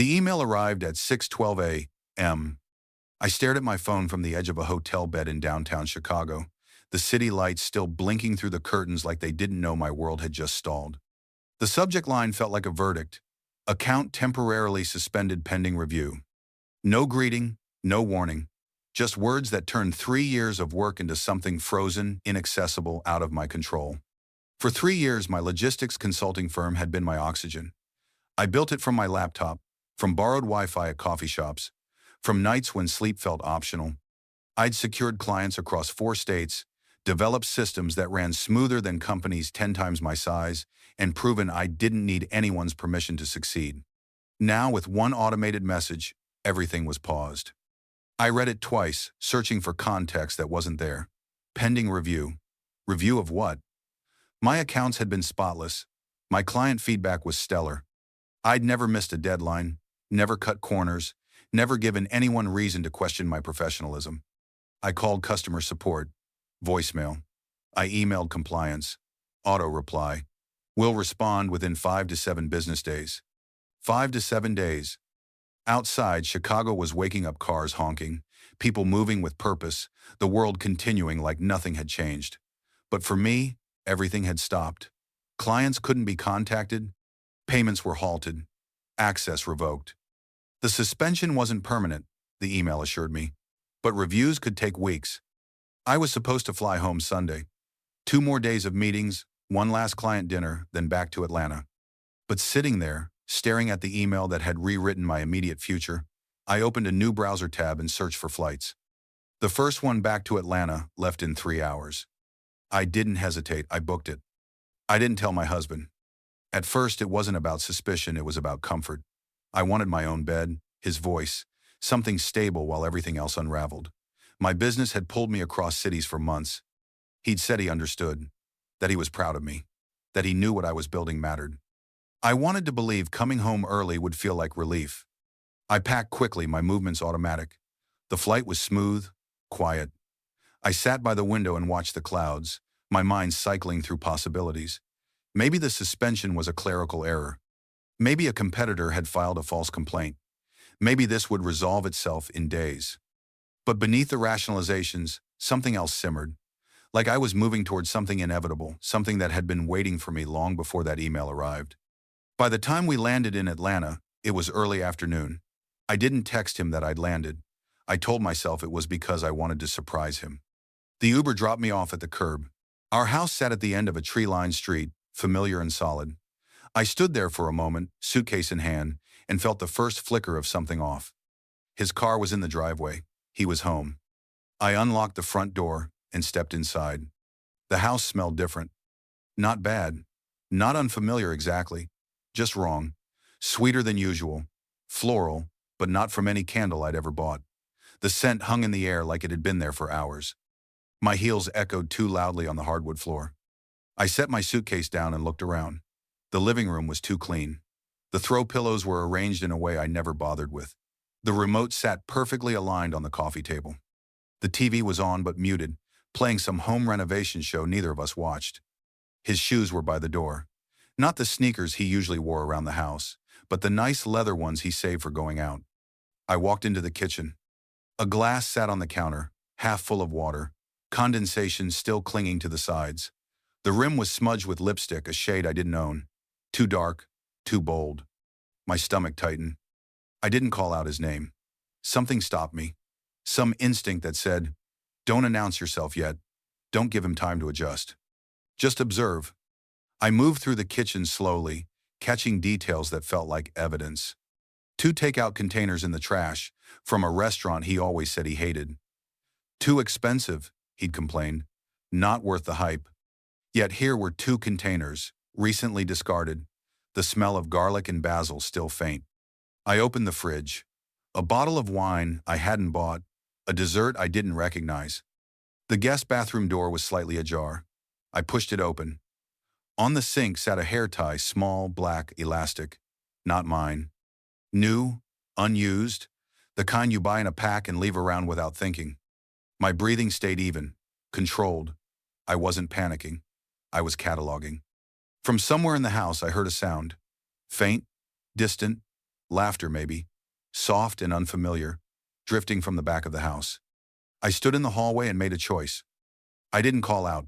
The email arrived at 6:12 a.m. I stared at my phone from the edge of a hotel bed in downtown Chicago, the city lights still blinking through the curtains like they didn't know my world had just stalled. The subject line felt like a verdict. Account temporarily suspended pending review. No greeting, no warning. Just words that turned 3 years of work into something frozen, inaccessible, out of my control. For 3 years, my logistics consulting firm had been my oxygen. I built it from my laptop, from borrowed Wi-Fi at coffee shops, from nights when sleep felt optional. I'd secured clients across 4 states, developed systems that ran smoother than companies 10 times my size, and proven I didn't need anyone's permission to succeed. Now, with one automated message, everything was paused. I read it twice, searching for context that wasn't there. Pending review. Review of what? My accounts had been spotless. My client feedback was stellar. I'd never missed a deadline, never cut corners, never given anyone reason to question my professionalism. I called customer support. Voicemail. I emailed compliance. Auto reply. Will respond within 5 to 7 business days. 5 to 7 days. Outside, Chicago was waking up, cars honking, people moving with purpose, the world continuing like nothing had changed. But for me, everything had stopped. Clients couldn't be contacted. Payments were halted. Access revoked. The suspension wasn't permanent, the email assured me, but reviews could take weeks. I was supposed to fly home Sunday. 2 more days of meetings, one last client dinner, then back to Atlanta. But sitting there, staring at the email that had rewritten my immediate future, I opened a new browser tab and searched for flights. The first one back to Atlanta left in 3 hours. I didn't hesitate, I booked it. I didn't tell my husband. At first, it wasn't about suspicion, it was about comfort. I wanted my own bed, his voice, something stable while everything else unraveled. My business had pulled me across cities for months. He'd said he understood, that he was proud of me, that he knew what I was building mattered. I wanted to believe coming home early would feel like relief. I packed quickly, my movements automatic. The flight was smooth, quiet. I sat by the window and watched the clouds, my mind cycling through possibilities. Maybe the suspension was a clerical error. Maybe a competitor had filed a false complaint. Maybe this would resolve itself in days. But beneath the rationalizations, something else simmered. Like I was moving towards something inevitable, something that had been waiting for me long before that email arrived. By the time we landed in Atlanta, it was early afternoon. I didn't text him that I'd landed. I told myself it was because I wanted to surprise him. The Uber dropped me off at the curb. Our house sat at the end of a tree-lined street, familiar and solid. I stood there for a moment, suitcase in hand, and felt the first flicker of something off. His car was in the driveway. He was home. I unlocked the front door and stepped inside. The house smelled different. Not bad. Not unfamiliar exactly. Just wrong. Sweeter than usual. Floral, but not from any candle I'd ever bought. The scent hung in the air like it had been there for hours. My heels echoed too loudly on the hardwood floor. I set my suitcase down and looked around. The living room was too clean. The throw pillows were arranged in a way I never bothered with. The remote sat perfectly aligned on the coffee table. The TV was on but muted, playing some home renovation show neither of us watched. His shoes were by the door. Not the sneakers he usually wore around the house, but the nice leather ones he saved for going out. I walked into the kitchen. A glass sat on the counter, half full of water, condensation still clinging to the sides. The rim was smudged with lipstick, a shade I didn't own. Too dark, too bold. My stomach tightened. I didn't call out his name. Something stopped me. Some instinct that said, "Don't announce yourself yet. Don't give him time to adjust. Just observe." I moved through the kitchen slowly, catching details that felt like evidence. 2 takeout containers in the trash, from a restaurant he always said he hated. Too expensive, he'd complained. Not worth the hype. Yet here were 2 containers, recently discarded, the smell of garlic and basil still faint. I opened the fridge. A bottle of wine I hadn't bought, a dessert I didn't recognize. The guest bathroom door was slightly ajar. I pushed it open. On the sink sat a hair tie, small, black, elastic. Not mine. New, unused, the kind you buy in a pack and leave around without thinking. My breathing stayed even, controlled. I wasn't panicking. I was cataloging. From somewhere in the house I heard a sound. Faint, distant, laughter maybe, soft and unfamiliar, drifting from the back of the house. I stood in the hallway and made a choice. I didn't call out.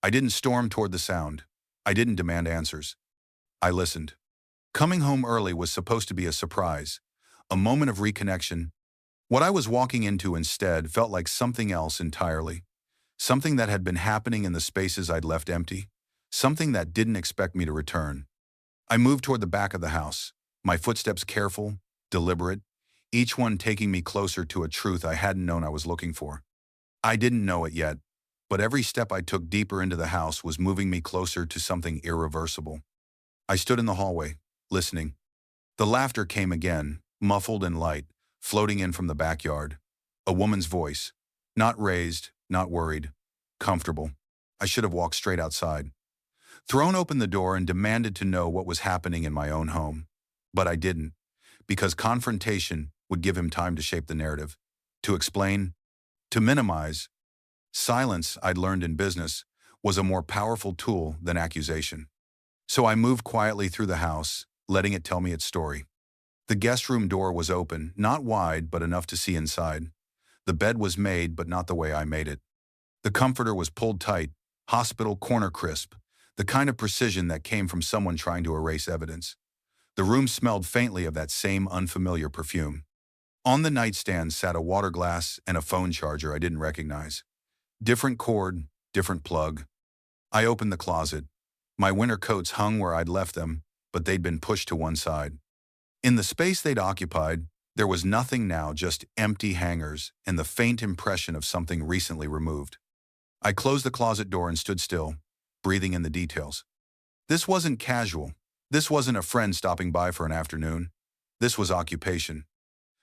I didn't storm toward the sound. I didn't demand answers. I listened. Coming home early was supposed to be a surprise, a moment of reconnection. What I was walking into instead felt like something else entirely. Something that had been happening in the spaces I'd left empty. Something that didn't expect me to return. I moved toward the back of the house, my footsteps careful, deliberate, each one taking me closer to a truth I hadn't known I was looking for. I didn't know it yet, but every step I took deeper into the house was moving me closer to something irreversible. I stood in the hallway, listening. The laughter came again, muffled and light, floating in from the backyard. A woman's voice. Not raised, not worried. Comfortable. I should have walked straight outside. Thrown open the door and demanded to know what was happening in my own home. But I didn't, because confrontation would give him time to shape the narrative, to explain, to minimize. Silence, I'd learned in business, was a more powerful tool than accusation. So I moved quietly through the house, letting it tell me its story. The guest room door was open, not wide, but enough to see inside. The bed was made, but not the way I made it. The comforter was pulled tight, hospital corner crisp, the kind of precision that came from someone trying to erase evidence. The room smelled faintly of that same unfamiliar perfume. On the nightstand sat a water glass and a phone charger I didn't recognize. Different cord, different plug. I opened the closet. My winter coats hung where I'd left them, but they'd been pushed to one side. In the space they'd occupied, there was nothing now, just empty hangers and the faint impression of something recently removed. I closed the closet door and stood still, breathing in the details. This wasn't casual. This wasn't a friend stopping by for an afternoon. This was occupation.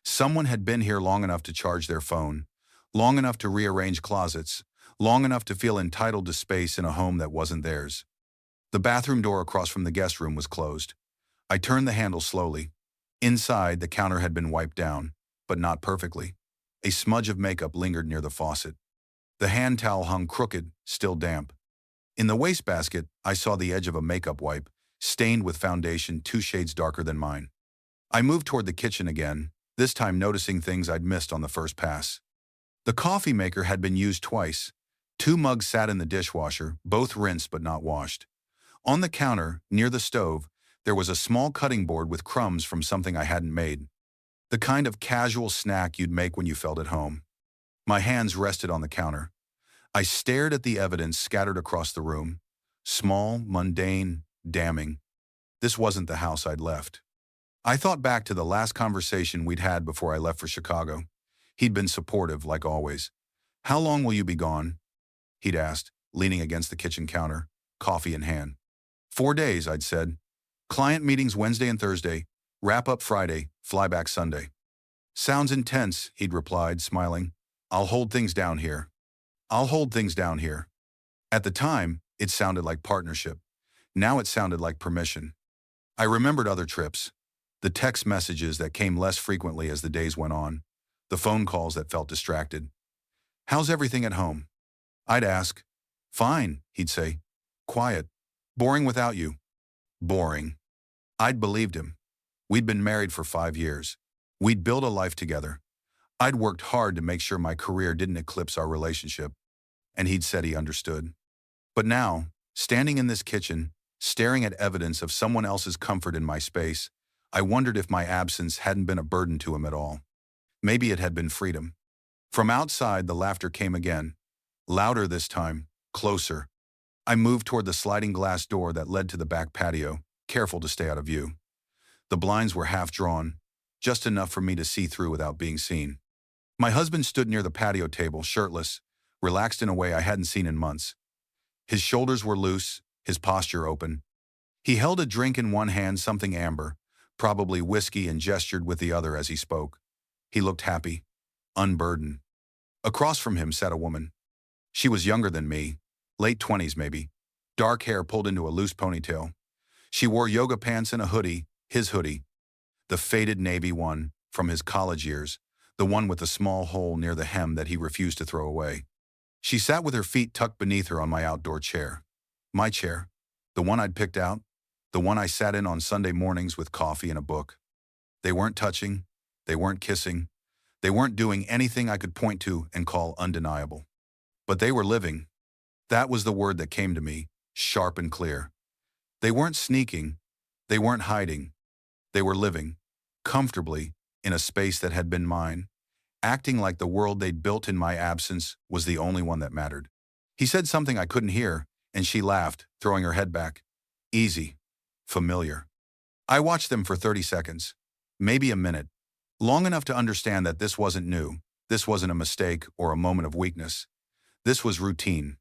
Someone had been here long enough to charge their phone, long enough to rearrange closets, long enough to feel entitled to space in a home that wasn't theirs. The bathroom door across from the guest room was closed. I turned the handle slowly. Inside, the counter had been wiped down, but not perfectly. A smudge of makeup lingered near the faucet. The hand towel hung crooked, still damp. In the wastebasket, I saw the edge of a makeup wipe, stained with foundation 2 shades darker than mine. I moved toward the kitchen again, this time noticing things I'd missed on the first pass. The coffee maker had been used twice. 2 mugs sat in the dishwasher, both rinsed but not washed. On the counter, near the stove, there was a small cutting board with crumbs from something I hadn't made. The kind of casual snack you'd make when you felt at home. My hands rested on the counter. I stared at the evidence scattered across the room. Small, mundane, damning. This wasn't the house I'd left. I thought back to the last conversation we'd had before I left for Chicago. He'd been supportive, like always. "How long will you be gone?" he'd asked, leaning against the kitchen counter, coffee in hand. 4 days, I'd said. Client meetings Wednesday and Thursday, wrap up Friday, fly back Sunday. "Sounds intense," he'd replied, smiling. "I'll hold things down here. I'll hold things down here." At the time, it sounded like partnership. Now it sounded like permission. I remembered other trips, the text messages that came less frequently as the days went on, the phone calls that felt distracted. "How's everything at home?" I'd ask. "Fine," he'd say. "Quiet. Boring without you." Boring. I'd believed him. We'd been married for 5 years. We'd built a life together. I'd worked hard to make sure my career didn't eclipse our relationship, and he'd said he understood. But now, standing in this kitchen, staring at evidence of someone else's comfort in my space, I wondered if my absence hadn't been a burden to him at all. Maybe it had been freedom. From outside, the laughter came again. Louder this time, closer. I moved toward the sliding glass door that led to the back patio, careful to stay out of view. The blinds were half drawn, just enough for me to see through without being seen. My husband stood near the patio table, shirtless, relaxed in a way I hadn't seen in months. His shoulders were loose, his posture open. He held a drink in one hand, something amber, probably whiskey, and gestured with the other as he spoke. He looked happy, unburdened. Across from him sat a woman. She was younger than me, late 20s maybe, dark hair pulled into a loose ponytail. She wore yoga pants and a hoodie, his hoodie, the faded navy one from his college years, the one with the small hole near the hem that he refused to throw away. She sat with her feet tucked beneath her on my outdoor chair. My chair, the one I'd picked out, the one I sat in on Sunday mornings with coffee and a book. They weren't touching. They weren't kissing. They weren't doing anything I could point to and call undeniable. But they were living. That was the word that came to me, sharp and clear. They weren't sneaking. They weren't hiding. They were living, comfortably, in a space that had been mine, acting like the world they'd built in my absence was the only one that mattered. He said something I couldn't hear, and she laughed, throwing her head back. Easy. Familiar. I watched them for 30 seconds, maybe a minute, long enough to understand that this wasn't new, this wasn't a mistake or a moment of weakness. This was routine.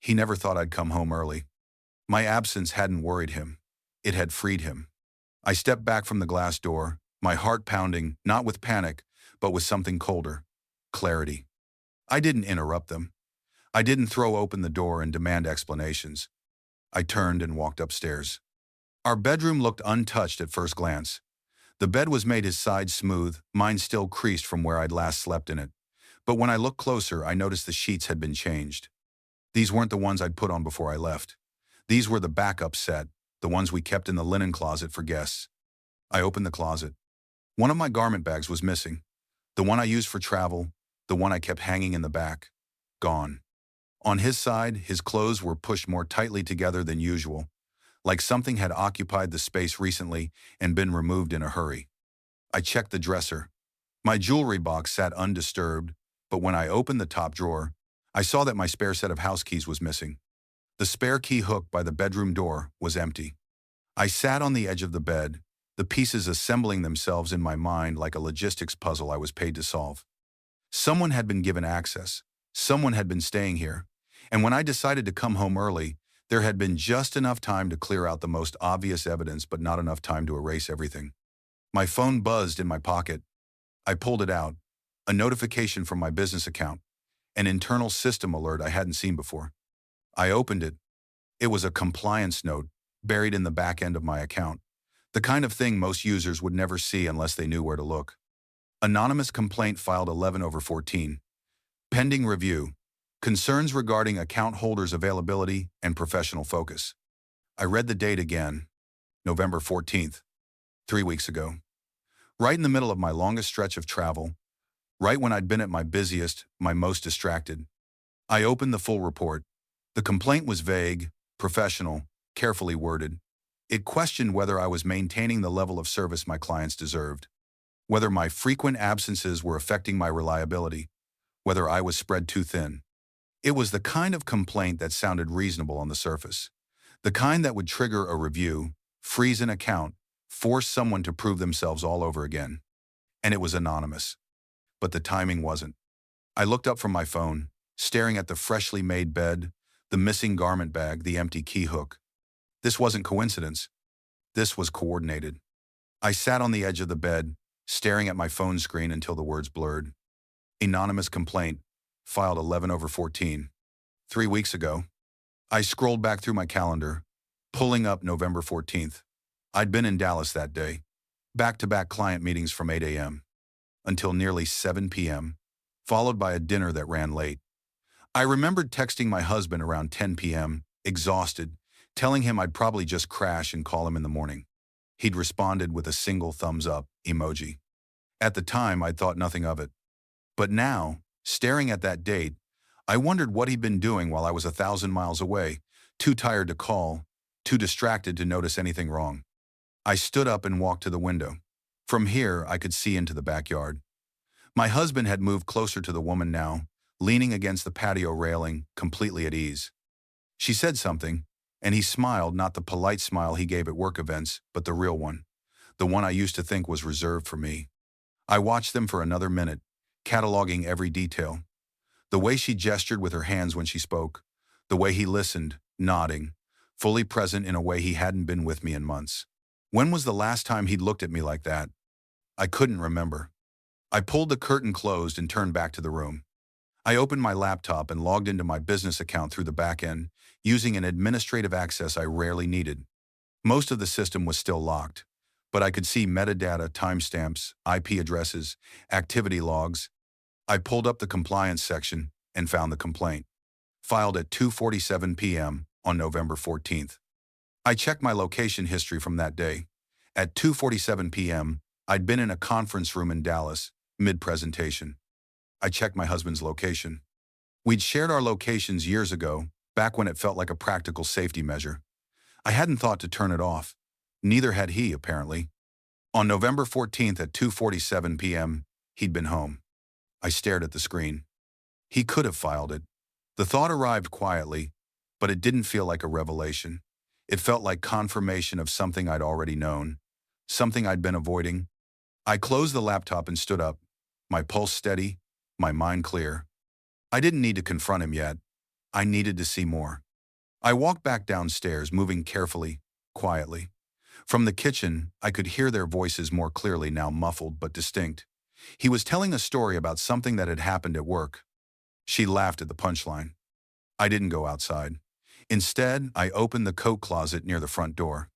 He never thought I'd come home early. My absence hadn't worried him. It had freed him. I stepped back from the glass door, my heart pounding, not with panic, but with something colder. Clarity. I didn't interrupt them. I didn't throw open the door and demand explanations. I turned and walked upstairs. Our bedroom looked untouched at first glance. The bed was made his sides smooth, mine still creased from where I'd last slept in it. But when I looked closer, I noticed the sheets had been changed. These weren't the ones I'd put on before I left. These were the backup set, the ones we kept in the linen closet for guests. I opened the closet. One of my garment bags was missing. The one I used for travel, the one I kept hanging in the back. Gone. On his side, his clothes were pushed more tightly together than usual, like something had occupied the space recently and been removed in a hurry. I checked the dresser. My jewelry box sat undisturbed, but when I opened the top drawer, I saw that my spare set of house keys was missing. The spare key hook by the bedroom door was empty. I sat on the edge of the bed, the pieces assembling themselves in my mind like a logistics puzzle I was paid to solve. Someone had been given access. Someone had been staying here. And when I decided to come home early, there had been just enough time to clear out the most obvious evidence, but not enough time to erase everything. My phone buzzed in my pocket. I pulled it out. A notification from my business account. An internal system alert I hadn't seen before. I opened it. It was a compliance note buried in the back end of my account. The kind of thing most users would never see unless they knew where to look. Anonymous complaint filed 11/14. Pending review. Concerns regarding account holders' availability and professional focus. I read the date again. November 14th. 3 weeks ago. Right in the middle of my longest stretch of travel. Right when I'd been at my busiest, my most distracted. I opened the full report. The complaint was vague, professional, carefully worded. It questioned whether I was maintaining the level of service my clients deserved, whether my frequent absences were affecting my reliability, whether I was spread too thin. It was the kind of complaint that sounded reasonable on the surface, the kind that would trigger a review, freeze an account, force someone to prove themselves all over again. And it was anonymous. But the timing wasn't. I looked up from my phone, staring at the freshly made bed, the missing garment bag, the empty key hook. This wasn't coincidence. This was coordinated. I sat on the edge of the bed, staring at my phone screen until the words blurred. Anonymous complaint, filed 11/14. 3 weeks ago. I scrolled back through my calendar, pulling up November 14th. I'd been in Dallas that day, back-to-back client meetings from 8 a.m. until nearly 7 p.m., followed by a dinner that ran late. I remembered texting my husband around 10 p.m., exhausted, telling him I'd probably just crash and call him in the morning. He'd responded with a single thumbs-up emoji. At the time, I'd thought nothing of it. But now, staring at that date, I wondered what he'd been doing while I was 1,000 miles away, too tired to call, too distracted to notice anything wrong. I stood up and walked to the window. From here, I could see into the backyard. My husband had moved closer to the woman now, leaning against the patio railing, completely at ease. She said something, and he smiled, not the polite smile he gave at work events, but the real one, the one I used to think was reserved for me. I watched them for another minute, cataloging every detail. The way she gestured with her hands when she spoke, the way he listened, nodding, fully present in a way he hadn't been with me in months. When was the last time he'd looked at me like that? I couldn't remember. I pulled the curtain closed and turned back to the room. I opened my laptop and logged into my business account through the back end, using an administrative access I rarely needed. Most of the system was still locked, but I could see metadata, timestamps, IP addresses, activity logs. I pulled up the compliance section and found the complaint, filed at 2:47 p.m. on November 14th. I checked my location history from that day. At 2:47 p.m., I'd been in a conference room in Dallas, mid-presentation. I checked my husband's location. We'd shared our locations years ago, back when it felt like a practical safety measure. I hadn't thought to turn it off. Neither had he, apparently. On November 14th at 2:47 p.m., he'd been home. I stared at the screen. He could have filed it. The thought arrived quietly, but it didn't feel like a revelation. It felt like confirmation of something I'd already known, something I'd been avoiding. I closed the laptop and stood up, my pulse steady, my mind clear. I didn't need to confront him yet. I needed to see more. I walked back downstairs, moving carefully, quietly. From the kitchen, I could hear their voices more clearly, now muffled but distinct. He was telling a story about something that had happened at work. She laughed at the punchline. I didn't go outside. Instead, I opened the coat closet near the front door.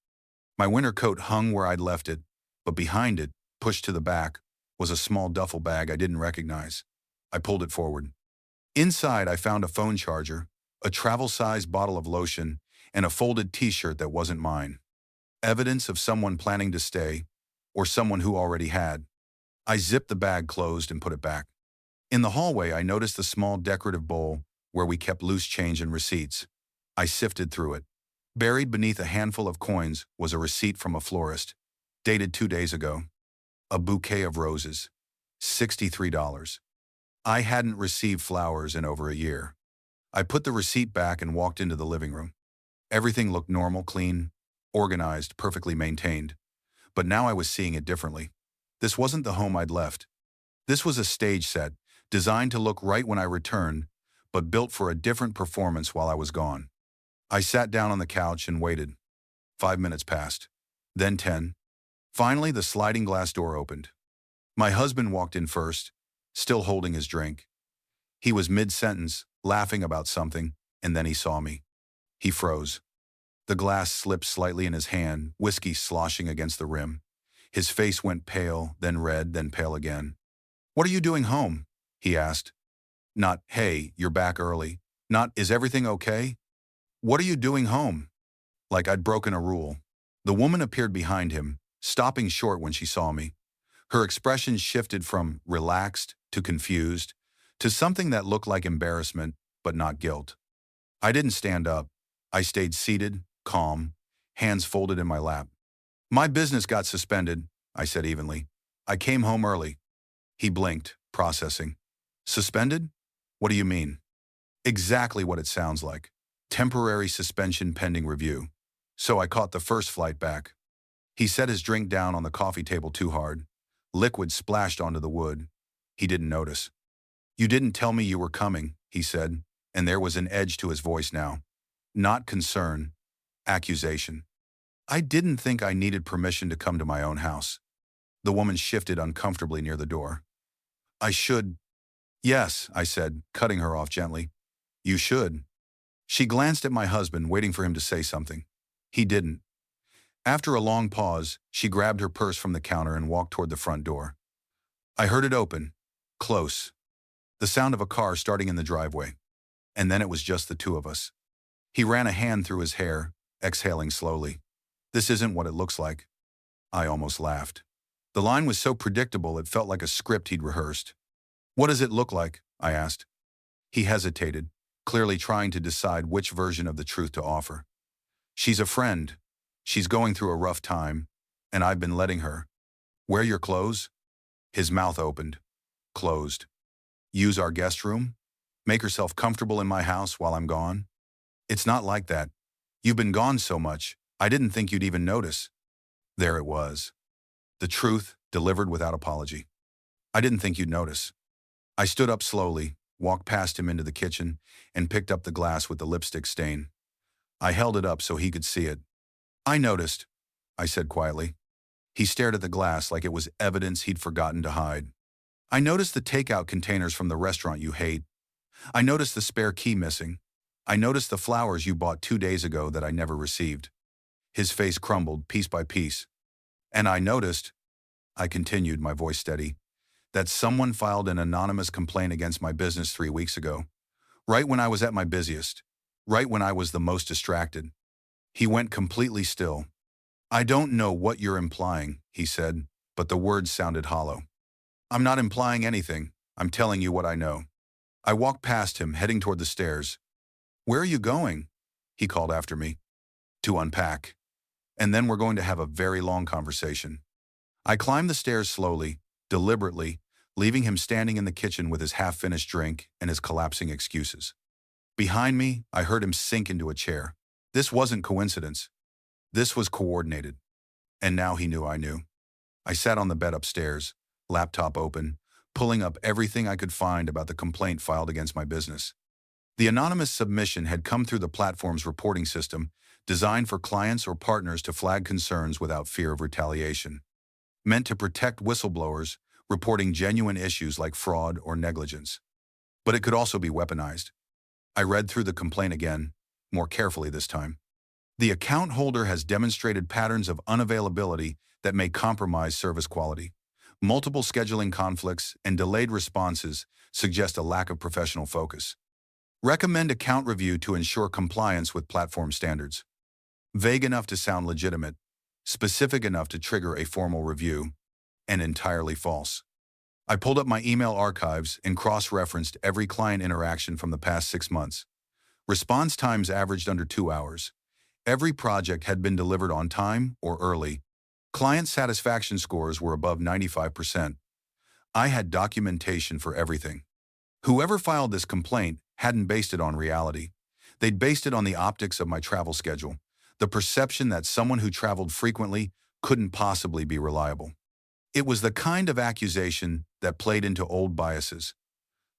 My winter coat hung where I'd left it, but behind it, pushed to the back, was a small duffel bag I didn't recognize. I pulled it forward. Inside, I found a phone charger, a travel-sized bottle of lotion, and a folded t-shirt that wasn't mine. Evidence of someone planning to stay, or someone who already had. I zipped the bag closed and put it back. In the hallway, I noticed the small decorative bowl where we kept loose change and receipts. I sifted through it. Buried beneath a handful of coins was a receipt from a florist, dated 2 days ago. A bouquet of roses. $63. I hadn't received flowers in over a year. I put the receipt back and walked into the living room. Everything looked normal, clean, organized, perfectly maintained. But now I was seeing it differently. This wasn't the home I'd left. This was a stage set, designed to look right when I returned, but built for a different performance while I was gone. I sat down on the couch and waited. 5 minutes passed. Then 10. Finally, the sliding glass door opened. My husband walked in first, still holding his drink. He was mid-sentence, laughing about something, and then he saw me. He froze. The glass slipped slightly in his hand, whiskey sloshing against the rim. His face went pale, then red, then pale again. "What are you doing home?" he asked. Not, "Hey, you're back early." Not, "Is everything okay?" "What are you doing home?" Like I'd broken a rule. The woman appeared behind him, stopping short when she saw me. Her expression shifted from relaxed to confused, to something that looked like embarrassment, but not guilt. I didn't stand up. I stayed seated, calm, hands folded in my lap. "My business got suspended," I said evenly. "I came home early." He blinked, processing. "Suspended? What do you mean?" "Exactly what it sounds like. Temporary suspension pending review. So I caught the first flight back." He set his drink down on the coffee table too hard. Liquid splashed onto the wood. He didn't notice. "You didn't tell me you were coming," he said, and there was an edge to his voice now. Not concern, accusation. "I didn't think I needed permission to come to my own house." The woman shifted uncomfortably near the door. "I should—" "Yes," I said, cutting her off gently. "You should." She glanced at my husband, waiting for him to say something. He didn't. After a long pause, she grabbed her purse from the counter and walked toward the front door. I heard it open, close. The sound of a car starting in the driveway. And then it was just the two of us. He ran a hand through his hair, exhaling slowly. "This isn't what it looks like." I almost laughed. The line was so predictable it felt like a script he'd rehearsed. "What does it look like?" I asked. He hesitated, clearly trying to decide which version of the truth to offer. "She's a friend. She's going through a rough time, and I've been letting her." "Wear your clothes?" His mouth opened, closed. "Use our guest room? Make herself comfortable in my house while I'm gone?" "It's not like that. You've been gone so much, I didn't think you'd even notice." There it was. The truth, delivered without apology. "I didn't think you'd notice." I stood up slowly, walked past him into the kitchen, and picked up the glass with the lipstick stain. I held it up so he could see it. "I noticed," I said quietly. He stared at the glass like it was evidence he'd forgotten to hide. "I noticed the takeout containers from the restaurant you hate. I noticed the spare key missing. I noticed the flowers you bought 2 days ago that I never received." His face crumbled piece by piece. "And I noticed," I continued, my voice steady, "that someone filed an anonymous complaint against my business 3 weeks ago. Right when I was at my busiest. Right when I was the most distracted." He went completely still. "I don't know what you're implying," he said. but the words sounded hollow. I'm not implying anything. I'm telling you what I know. I walked past him, heading toward the stairs. Where are you going? He called after me. To unpack. And then we're going to have a very long conversation. I climbed the stairs slowly, deliberately, leaving him standing in the kitchen with his half-finished drink and his collapsing excuses. Behind me, I heard him sink into a chair. This wasn't coincidence. This was coordinated. And now he knew I knew. I sat on the bed upstairs, laptop open, pulling up everything I could find about the complaint filed against my business. The anonymous submission had come through the platform's reporting system, designed for clients or partners to flag concerns without fear of retaliation. Meant to protect whistleblowers reporting genuine issues like fraud or negligence. But it could also be weaponized. I read through the complaint again, more carefully this time. The account holder has demonstrated patterns of unavailability that may compromise service quality. Multiple scheduling conflicts and delayed responses suggest a lack of professional focus. Recommend account review to ensure compliance with platform standards. Vague enough to sound legitimate, specific enough to trigger a formal review, and entirely false. I pulled up my email archives and cross-referenced every client interaction from the past 6 months. Response times averaged under 2 hours. Every project had been delivered on time or early. Client satisfaction scores were above 95%. I had documentation for everything. Whoever filed this complaint hadn't based it on reality. They'd based it on the optics of my travel schedule, the perception that someone who traveled frequently couldn't possibly be reliable. It was the kind of accusation that played into old biases,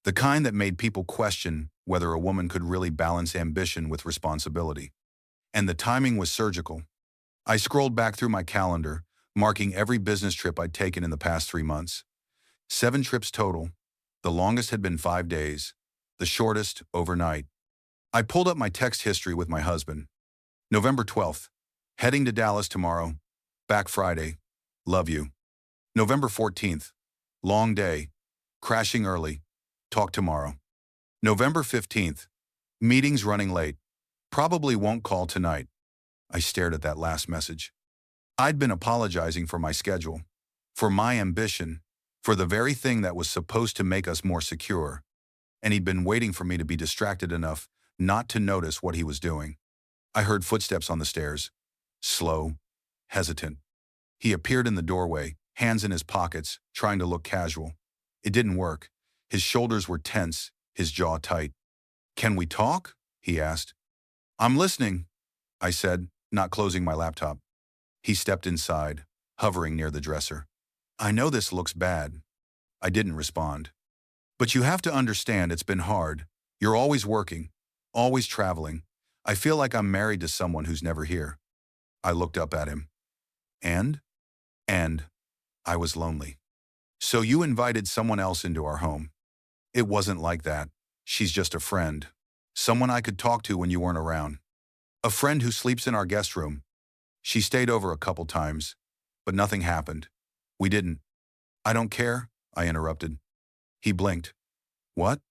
the kind that made people question whether a woman could really balance ambition with responsibility. And the timing was surgical. I scrolled back through my calendar, marking every business trip I'd taken in the past 3 months. 7 trips total. The longest had been 5 days, the shortest overnight. I pulled up my text history with my husband. November 12th, heading to Dallas tomorrow, back Friday, love you. November 14th, long day, crashing early, talk tomorrow. November 15th, meetings running late, probably won't call tonight. I stared at that last message. I'd been apologizing for my schedule, for my ambition, for the very thing that was supposed to make us more secure, and he'd been waiting for me to be distracted enough not to notice what he was doing. I heard footsteps on the stairs, slow, hesitant. He appeared in the doorway, hands in his pockets, trying to look casual. It didn't work. His shoulders were tense, his jaw tight. "Can we talk?" he asked. "I'm listening," I said, not closing my laptop. He stepped inside, hovering near the dresser. "I know this looks bad." I didn't respond. "But you have to understand it's been hard. You're always working, always traveling. I feel like I'm married to someone who's never here." I looked up at him. And I was lonely. "So you invited someone else into our home?" "It wasn't like that. She's just a friend. Someone I could talk to when you weren't around. A friend who sleeps in our guest room. She stayed over a couple times, but nothing happened. We didn't." "I don't care," I interrupted. He blinked. "What?"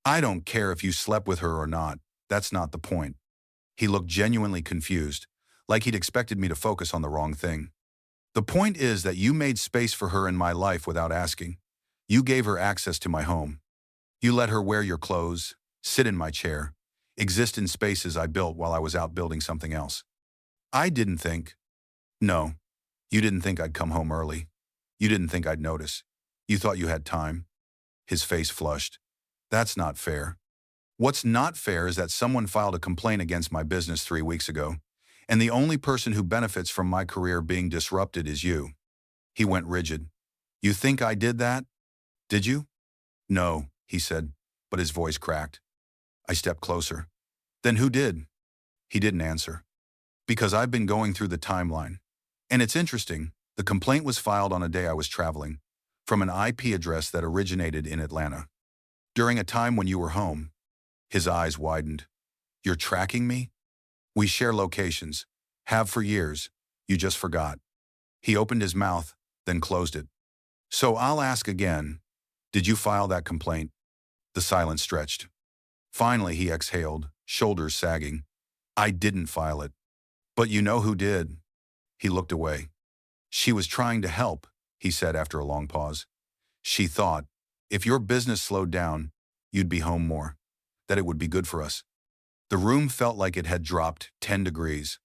"I don't care if you slept with her or not. That's not the point." He looked genuinely confused, like he'd expected me to focus on the wrong thing. "The point is that you made space for her in my life without asking. You gave her access to my home. You let her wear your clothes, sit in my chair, exist in spaces I built while I was out building something else. I didn't think." "No, you didn't think I'd come home early. You didn't think I'd notice. You thought you had time." His face flushed. "That's not fair." "What's not fair is that someone filed a complaint against my business 3 weeks ago, and the only person who benefits from my career being disrupted is you." He went rigid. "You think I did that? Did you?" "No," he said, but his voice cracked. I stepped closer. "Then who did?" He didn't answer. "Because I've been going through the timeline. And it's interesting, the complaint was filed on a day I was traveling, from an IP address that originated in Atlanta. During a time when you were home." His eyes widened. "You're tracking me? We share locations. Have for years. You just forgot." He opened his mouth, then closed it. "So I'll ask again. Did you file that complaint?" The silence stretched. Finally, he exhaled, shoulders sagging. "I didn't file it." "But you know who did." He looked away. "She was trying to help," he said after a long pause. She thought, if your business slowed down, you'd be home more, that it would be good for us. The room felt like it had dropped 10 degrees.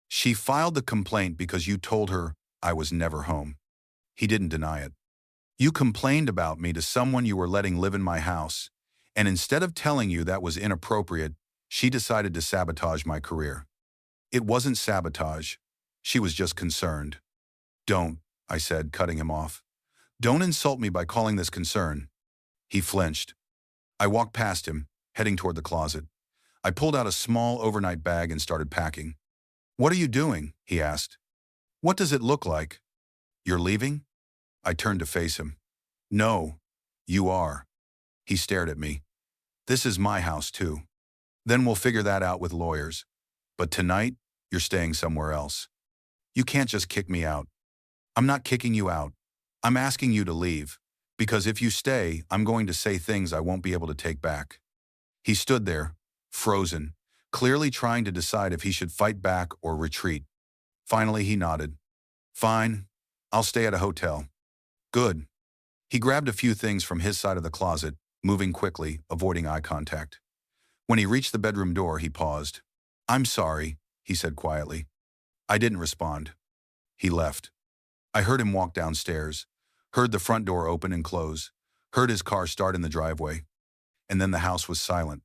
She filed the complaint because you told her I was never home. He didn't deny it. You complained about me to someone you were letting live in my house, and instead of telling you that was inappropriate, she decided to sabotage my career. It wasn't sabotage. She was just concerned. Don't, I said, cutting him off. Don't insult me by calling this concern. He flinched. I walked past him, heading toward the closet. I pulled out a small overnight bag and started packing. What are you doing? He asked. What does it look like? You're leaving? I turned to face him. No, you are. He stared at me. This is my house too. Then we'll figure that out with lawyers. But tonight, you're staying somewhere else. You can't just kick me out. I'm not kicking you out. I'm asking you to leave. Because if you stay, I'm going to say things I won't be able to take back. He stood there, frozen, clearly trying to decide if he should fight back or retreat. Finally, he nodded. Fine, I'll stay at a hotel. Good. He grabbed a few things from his side of the closet, moving quickly, avoiding eye contact. When he reached the bedroom door, he paused. I'm sorry, he said quietly. I didn't respond. He left. I heard him walk downstairs, heard the front door open and close, heard his car start in the driveway, and then the house was silent.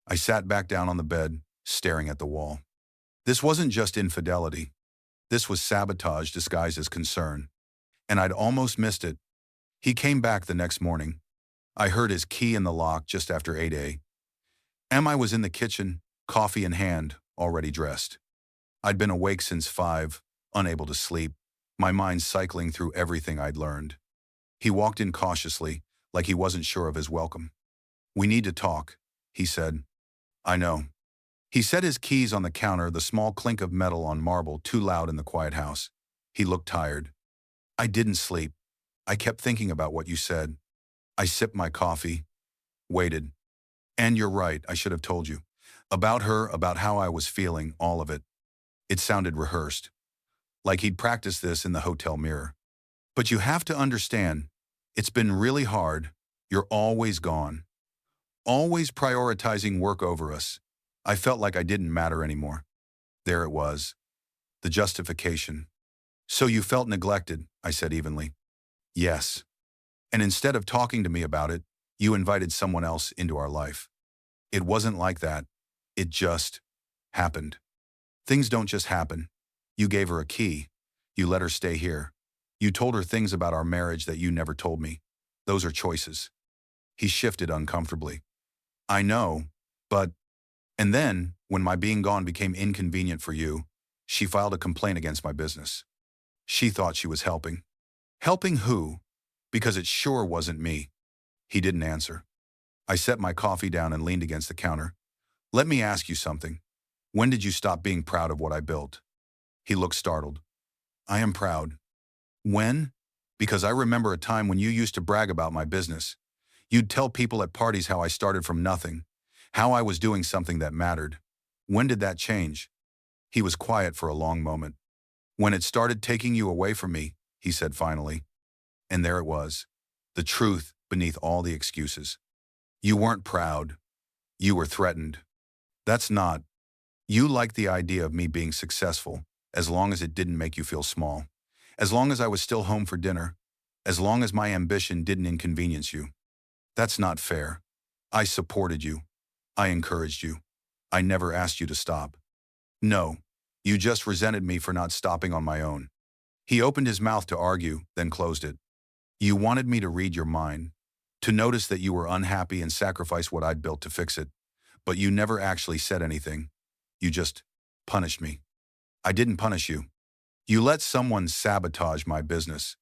I sat back down on the bed, staring at the wall. This wasn't just infidelity. This was sabotage disguised as concern. And I'd almost missed it. He came back the next morning. I heard his key in the lock just after 8 a.m. I was in the kitchen, coffee in hand, already dressed. I'd been awake since 5, unable to sleep, my mind cycling through everything I'd learned. He walked in cautiously, like he wasn't sure of his welcome. We need to talk, he said. I know. He set his keys on the counter, the small clink of metal on marble too loud in the quiet house. He looked tired. I didn't sleep. I kept thinking about what you said. I sipped my coffee, waited. And you're right, I should have told you. About her, about how I was feeling, all of it. It sounded rehearsed. Like he'd practiced this in the hotel mirror. But you have to understand, it's been really hard. You're always gone. Always prioritizing work over us. I felt like I didn't matter anymore. There it was. The justification. So you felt neglected, I said evenly. Yes. And instead of talking to me about it, you invited someone else into our life. It wasn't like that. It just happened. Things don't just happen. You gave her a key. You let her stay here. You told her things about our marriage that you never told me. Those are choices. He shifted uncomfortably. I know, but... And then, when my being gone became inconvenient for you, she filed a complaint against my business. She thought she was helping. Helping who? Because it sure wasn't me. He didn't answer. I set my coffee down and leaned against the counter. Let me ask you something. When did you stop being proud of what I built? He looked startled. I am proud. When? Because I remember a time when you used to brag about my business. You'd tell people at parties how I started from nothing, how I was doing something that mattered. When did that change? He was quiet for a long moment. When it started taking you away from me, he said finally. And there it was, the truth beneath all the excuses. You weren't proud. You were threatened. That's not. You liked the idea of me being successful, as long as it didn't make you feel small, as long as I was still home for dinner, as long as my ambition didn't inconvenience you. That's not fair. I supported you. I encouraged you. I never asked you to stop. No, you just resented me for not stopping on my own. He opened his mouth to argue, then closed it. You wanted me to read your mind, to notice that you were unhappy and sacrifice what I'd built to fix it. But you never actually said anything. You just punished me. I didn't punish you. You let someone sabotage my business.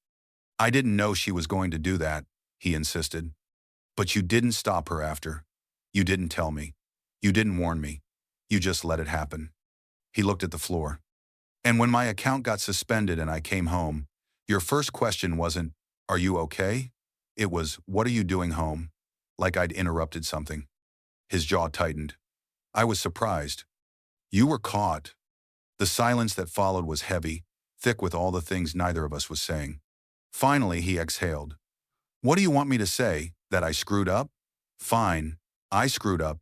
I didn't know she was going to do that, he insisted. But you didn't stop her after. You didn't tell me. You didn't warn me. You just let it happen. He looked at the floor. And when my account got suspended and I came home, your first question wasn't, "Are you okay?" It was, "What are you doing home?" Like I'd interrupted something. His jaw tightened. I was surprised. You were caught. The silence that followed was heavy, thick with all the things neither of us was saying. Finally, he exhaled. What do you want me to say? That I screwed up? Fine, I screwed up,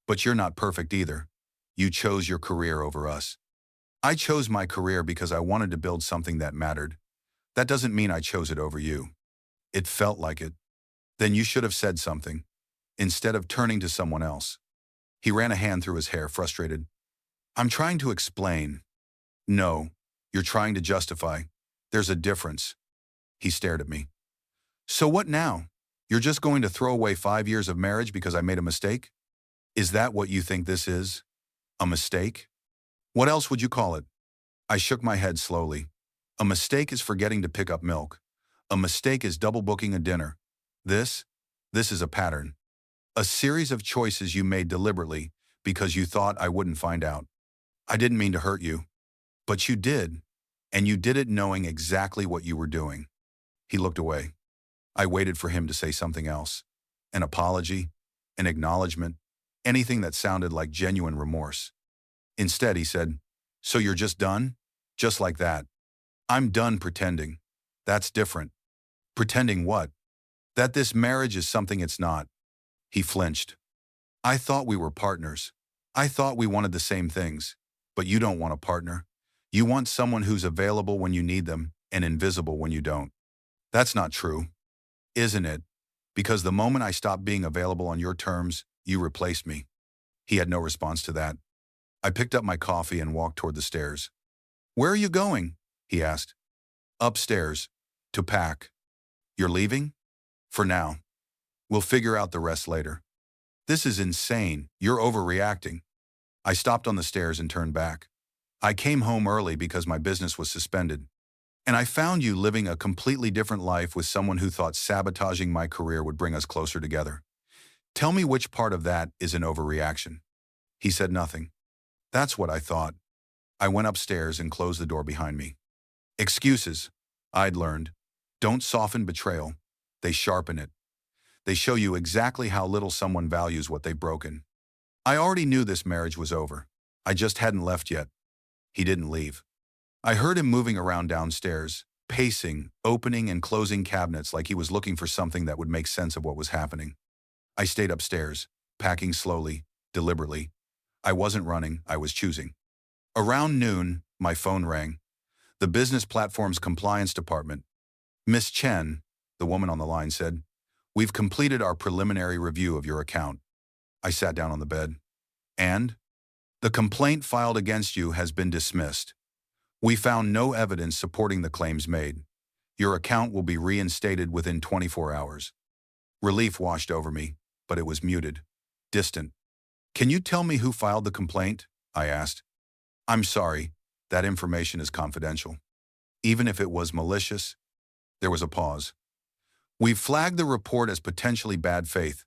but you're not perfect either. You chose your career over us. I chose my career because I wanted to build something that mattered. That doesn't mean I chose it over you. It felt like it. Then you should have said something, instead of turning to someone else. He ran a hand through his hair, frustrated. I'm trying to explain. No, you're trying to justify. There's a difference. He stared at me. So what now? You're just going to throw away 5 years of marriage because I made a mistake? Is that what you think this is? A mistake? What else would you call it? I shook my head slowly. A mistake is forgetting to pick up milk. A mistake is double booking a dinner. This is a pattern. A series of choices you made deliberately because you thought I wouldn't find out. I didn't mean to hurt you. But you did, and you did it knowing exactly what you were doing. He looked away. I waited for him to say something else. An apology, an acknowledgement, anything that sounded like genuine remorse. Instead, he said, so you're just done? Just like that. I'm done pretending. That's different. Pretending what? That this marriage is something it's not. He flinched. I thought we were partners. I thought we wanted the same things. But you don't want a partner. You want someone who's available when you need them and invisible when you don't. That's not true, isn't it? Because the moment I stopped being available on your terms, you replaced me. He had no response to that. I picked up my coffee and walked toward the stairs. Where are you going? He asked. Upstairs. To pack. You're leaving? For now. We'll figure out the rest later. This is insane. You're overreacting. I stopped on the stairs and turned back. I came home early because my business was suspended. And I found you living a completely different life with someone who thought sabotaging my career would bring us closer together. Tell me which part of that is an overreaction. He said nothing. That's what I thought. I went upstairs and closed the door behind me. Excuses, I'd learned, don't soften betrayal. They sharpen it. They show you exactly how little someone values what they've broken. I already knew this marriage was over. I just hadn't left yet. He didn't leave. I heard him moving around downstairs, pacing, opening and closing cabinets like he was looking for something that would make sense of what was happening. I stayed upstairs, packing slowly, deliberately. I wasn't running, I was choosing. Around noon, my phone rang. The business platform's compliance department. Miss Chen, the woman on the line said, we've completed our preliminary review of your account. I sat down on the bed. And? The complaint filed against you has been dismissed. We found no evidence supporting the claims made. Your account will be reinstated within 24 hours. Relief washed over me, but it was muted, distant. Can you tell me who filed the complaint? I asked. I'm sorry, that information is confidential. Even if it was malicious. There was a pause. We've flagged the report as potentially bad faith.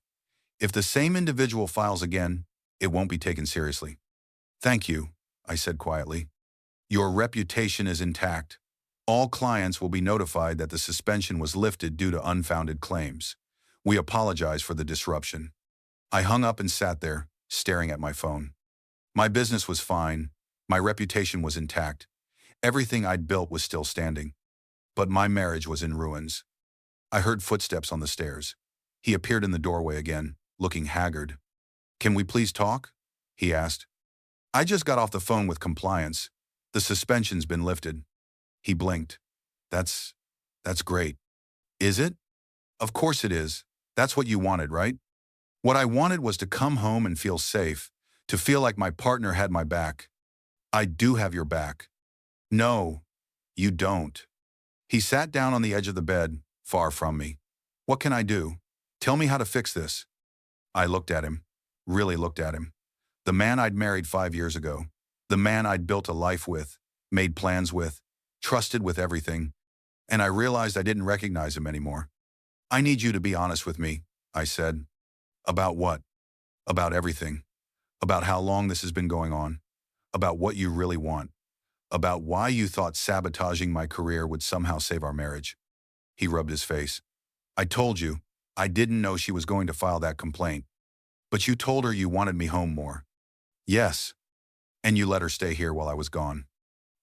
If the same individual files again, it won't be taken seriously. Thank you, I said quietly. Your reputation is intact. All clients will be notified that the suspension was lifted due to unfounded claims. We apologize for the disruption. I hung up and sat there, staring at my phone. My business was fine. My reputation was intact. Everything I'd built was still standing. But my marriage was in ruins. I heard footsteps on the stairs. He appeared in the doorway again, looking haggard. Can we please talk? He asked. I just got off the phone with compliance. The suspension's been lifted. He blinked. That's great. Is it? Of course it is. That's what you wanted, right? What I wanted was to come home and feel safe, to feel like my partner had my back. I do have your back. No, you don't. He sat down on the edge of the bed, far from me. What can I do? Tell me how to fix this. I looked at him, really looked at him. The man I'd married 5 years ago. The man I'd built a life with, made plans with, trusted with everything. And I realized I didn't recognize him anymore. I need you to be honest with me, I said. About what? About everything. About how long this has been going on. About what you really want. About why you thought sabotaging my career would somehow save our marriage. He rubbed his face. I told you, I didn't know she was going to file that complaint. But you told her you wanted me home more. Yes. And you let her stay here while I was gone.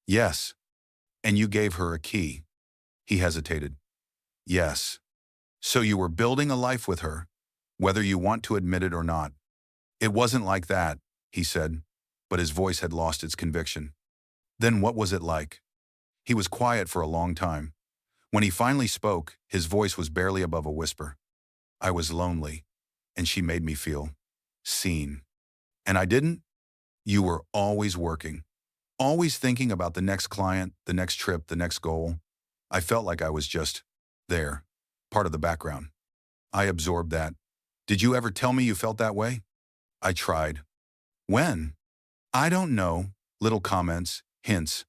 Yes. And you gave her a key. He hesitated. Yes. So you were building a life with her, whether you want to admit it or not. It wasn't like that, he said, but his voice had lost its conviction. Then what was it like? He was quiet for a long time. When he finally spoke, his voice was barely above a whisper. I was lonely, and she made me feel seen. And I didn't? You were always working, always thinking about the next client, the next trip, the next goal. I felt like I was just there, part of the background. I absorbed that. Did you ever tell me you felt that way? I tried. When? I don't know. Little comments, hints.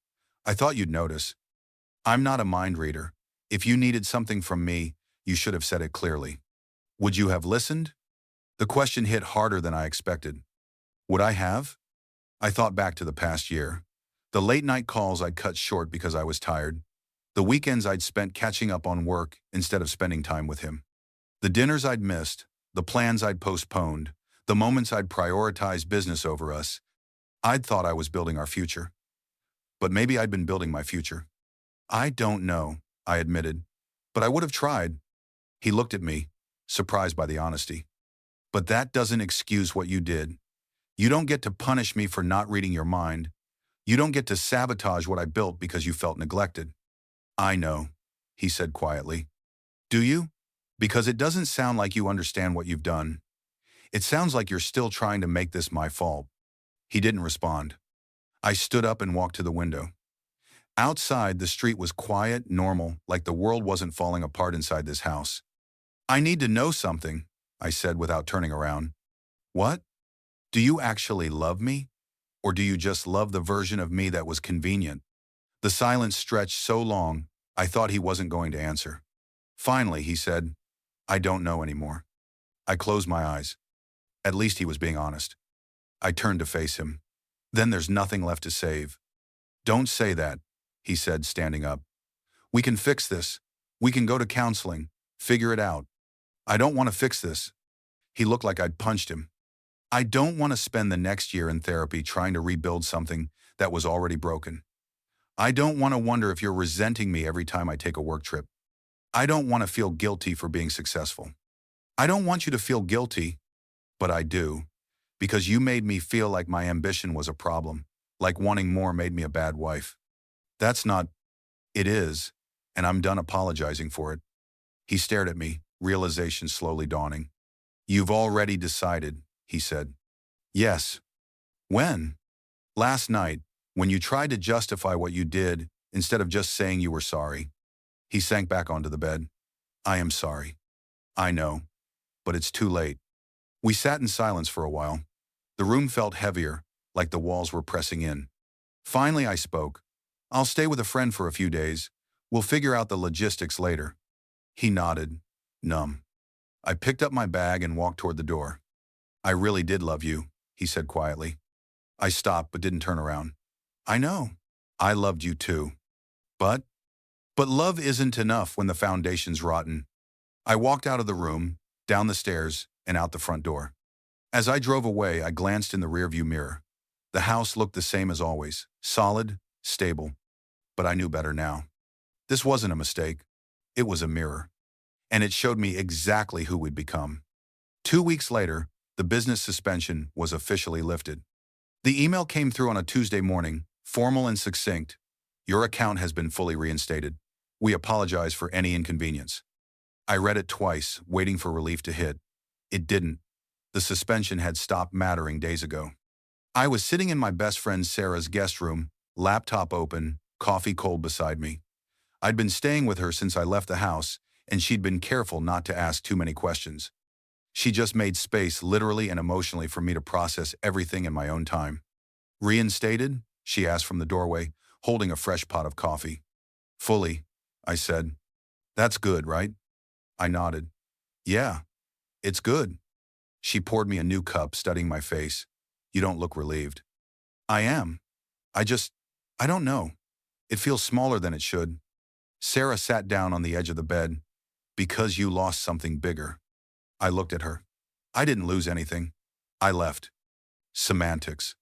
I thought you'd notice. I'm not a mind reader. If you needed something from me, you should have said it clearly. Would you have listened? The question hit harder than I expected. Would I have? I thought back to the past year. The late-night calls I'd cut short because I was tired. The weekends I'd spent catching up on work instead of spending time with him. The dinners I'd missed, the plans I'd postponed, the moments I'd prioritized business over us. I'd thought I was building our future. But maybe I'd been building my future. I don't know, I admitted. But I would have tried. He looked at me, surprised by the honesty. But that doesn't excuse what you did. You don't get to punish me for not reading your mind. You don't get to sabotage what I built because you felt neglected. I know, he said quietly. Do you? Because it doesn't sound like you understand what you've done. It sounds like you're still trying to make this my fault. He didn't respond. I stood up and walked to the window. Outside, the street was quiet, normal, like the world wasn't falling apart inside this house. I need to know something, I said without turning around. What? Do you actually love me? Or do you just love the version of me that was convenient? The silence stretched so long, I thought he wasn't going to answer. Finally, he said, I don't know anymore. I closed my eyes. At least he was being honest. I turned to face him. Then there's nothing left to save. Don't say that, he said, standing up. We can fix this. We can go to counseling, figure it out. I don't want to fix this. He looked like I'd punched him. I don't want to spend the next year in therapy trying to rebuild something that was already broken. I don't want to wonder if you're resenting me every time I take a work trip. I don't want to feel guilty for being successful. I don't want you to feel guilty, but I do, because you made me feel like my ambition was a problem, like wanting more made me a bad wife. That's not, it is, and I'm done apologizing for it. He stared at me, realization slowly dawning. You've already decided, he said. Yes. When? Last night, when you tried to justify what you did instead of just saying you were sorry. He sank back onto the bed. I am sorry. I know, but it's too late. We sat in silence for a while. The room felt heavier, like the walls were pressing in. Finally, I spoke. I'll stay with a friend for a few days. We'll figure out the logistics later. He nodded, numb. I picked up my bag and walked toward the door. I really did love you, he said quietly. I stopped but didn't turn around. I know. I loved you too. But love isn't enough when the foundation's rotten. I walked out of the room, down the stairs, and out the front door. As I drove away, I glanced in the rearview mirror. The house looked the same as always, solid, stable. But I knew better now. This wasn't a mistake. It was a mirror. And it showed me exactly who we'd become. 2 weeks later, the business suspension was officially lifted. The email came through on a Tuesday morning, formal and succinct. Your account has been fully reinstated. We apologize for any inconvenience. I read it twice, waiting for relief to hit. It didn't. The suspension had stopped mattering days ago. I was sitting in my best friend Sarah's guest room, laptop open, coffee cold beside me. I'd been staying with her since I left the house, and she'd been careful not to ask too many questions. She just made space literally and emotionally for me to process everything in my own time. Reinstated? She asked from the doorway, holding a fresh pot of coffee. Fully, I said. That's good, right? I nodded. Yeah, it's good. She poured me a new cup, studying my face. You don't look relieved. I am. I don't know. It feels smaller than it should. Sarah sat down on the edge of the bed. Because you lost something bigger. I looked at her. I didn't lose anything. I left. Semantics.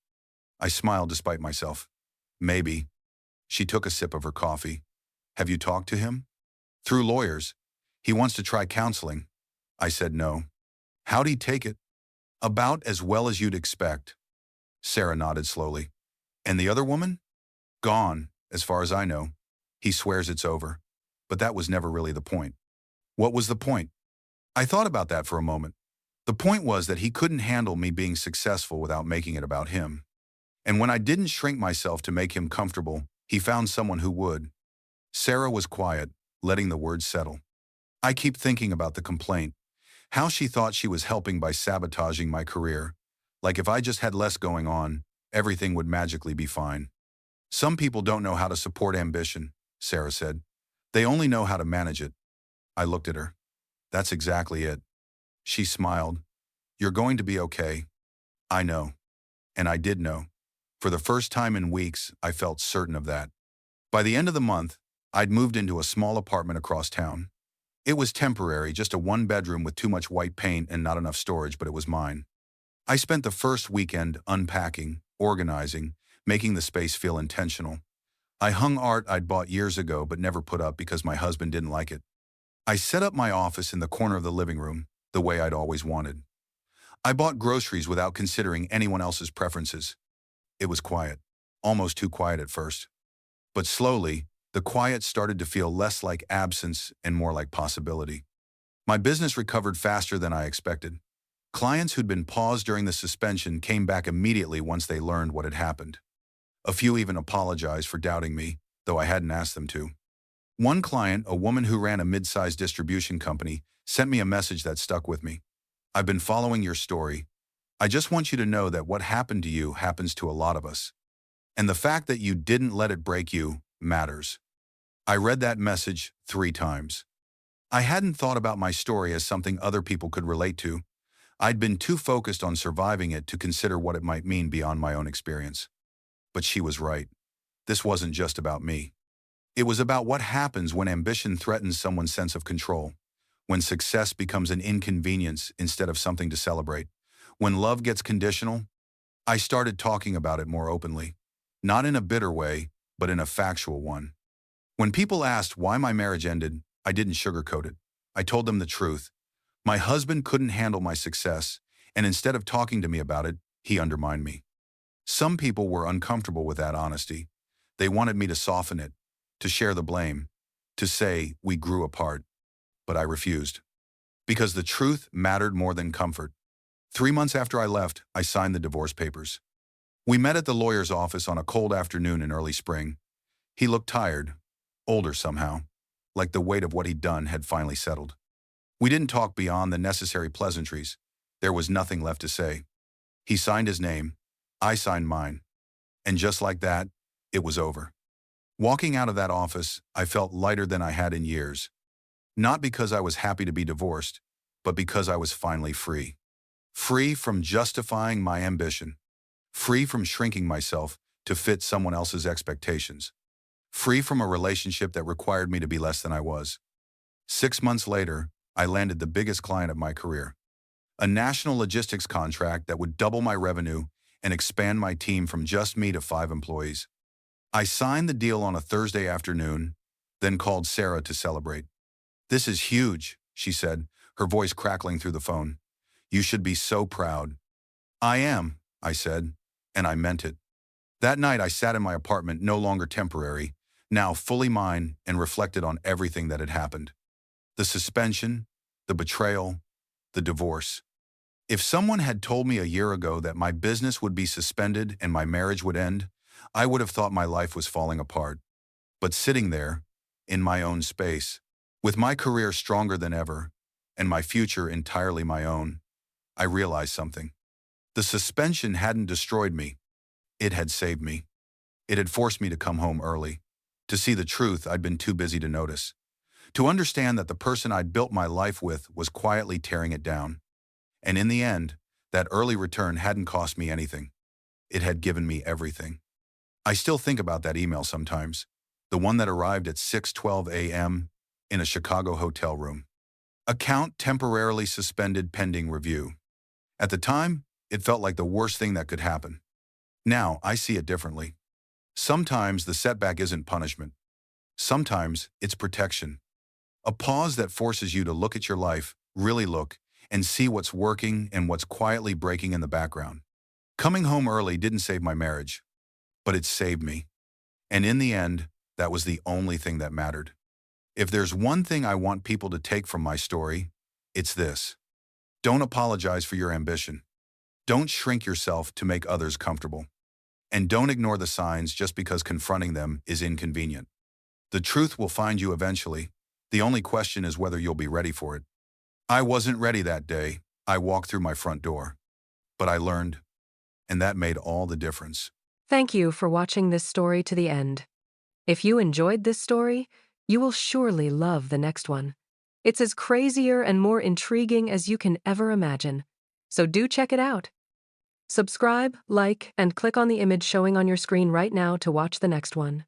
I smiled despite myself. Maybe. She took a sip of her coffee. Have you talked to him? Through lawyers. He wants to try counseling. I said no. How'd he take it? About as well as you'd expect. Sarah nodded slowly. And the other woman? Gone, as far as I know. He swears it's over. But that was never really the point. What was the point? I thought about that for a moment. The point was that he couldn't handle me being successful without making it about him. And when I didn't shrink myself to make him comfortable, he found someone who would. Sarah was quiet, letting the words settle. I keep thinking about the complaint, how she thought she was helping by sabotaging my career. Like if I just had less going on, everything would magically be fine. Some people don't know how to support ambition, Sarah said. They only know how to manage it. I looked at her. That's exactly it. She smiled. You're going to be okay. I know. And I did know. For the first time in weeks, I felt certain of that. By the end of the month, I'd moved into a small apartment across town. It was temporary, just a one-bedroom with too much white paint and not enough storage, but it was mine. I spent the first weekend unpacking, organizing, making the space feel intentional. I hung art I'd bought years ago but never put up because my husband didn't like it. I set up my office in the corner of the living room, the way I'd always wanted. I bought groceries without considering anyone else's preferences. It was quiet, almost too quiet at first. But slowly, the quiet started to feel less like absence and more like possibility. My business recovered faster than I expected. Clients who'd been paused during the suspension came back immediately once they learned what had happened. A few even apologized for doubting me, though I hadn't asked them to. One client, a woman who ran a mid-sized distribution company, sent me a message that stuck with me. I've been following your story. I just want you to know that what happened to you happens to a lot of us. And the fact that you didn't let it break you matters. I read that message 3 times. I hadn't thought about my story as something other people could relate to. I'd been too focused on surviving it to consider what it might mean beyond my own experience. But she was right. This wasn't just about me. It was about what happens when ambition threatens someone's sense of control, when success becomes an inconvenience instead of something to celebrate, when love gets conditional. I started talking about it more openly, not in a bitter way, but in a factual one. When people asked why my marriage ended, I didn't sugarcoat it. I told them the truth. My husband couldn't handle my success, and instead of talking to me about it, he undermined me. Some people were uncomfortable with that honesty. They wanted me to soften it, to share the blame, to say we grew apart. But I refused. Because the truth mattered more than comfort. 3 months after I left, I signed the divorce papers. We met at the lawyer's office on a cold afternoon in early spring. He looked tired, older somehow, like the weight of what he'd done had finally settled. We didn't talk beyond the necessary pleasantries. There was nothing left to say. He signed his name. I signed mine. And just like that, it was over. Walking out of that office, I felt lighter than I had in years. Not because I was happy to be divorced, but because I was finally free. Free from justifying my ambition. Free from shrinking myself to fit someone else's expectations. Free from a relationship that required me to be less than I was. 6 months later, I landed the biggest client of my career. A national logistics contract that would double my revenue and expand my team from just me to 5 employees. I signed the deal on a Thursday afternoon, then called Sarah to celebrate. "This is huge," she said, her voice crackling through the phone. "You should be so proud." "I am," I said, and I meant it. That night I sat in my apartment, no longer temporary, now fully mine, and reflected on everything that had happened. The suspension, the betrayal, the divorce. If someone had told me a year ago that my business would be suspended and my marriage would end, I would have thought my life was falling apart. But sitting there, in my own space, with my career stronger than ever, and my future entirely my own, I realized something. The suspension hadn't destroyed me. It had saved me. It had forced me to come home early, to see the truth I'd been too busy to notice, to understand that the person I'd built my life with was quietly tearing it down. And in the end, that early return hadn't cost me anything. It had given me everything. I still think about that email sometimes, the one that arrived at 6:12 a.m. in a Chicago hotel room. Account temporarily suspended pending review. At the time, it felt like the worst thing that could happen. Now, I see it differently. Sometimes the setback isn't punishment. Sometimes it's protection. A pause that forces you to look at your life, really look, and see what's working and what's quietly breaking in the background. Coming home early didn't save my marriage, but it saved me. And in the end, that was the only thing that mattered. If there's one thing I want people to take from my story, it's this. Don't apologize for your ambition. Don't shrink yourself to make others comfortable. And don't ignore the signs just because confronting them is inconvenient. The truth will find you eventually. The only question is whether you'll be ready for it. I wasn't ready that day. I walked through my front door. But I learned, and that made all the difference. Thank you for watching this story to the end. If you enjoyed this story, you will surely love the next one. It's as crazier and more intriguing as you can ever imagine. So do check it out. Subscribe, like, and click on the image showing on your screen right now to watch the next one.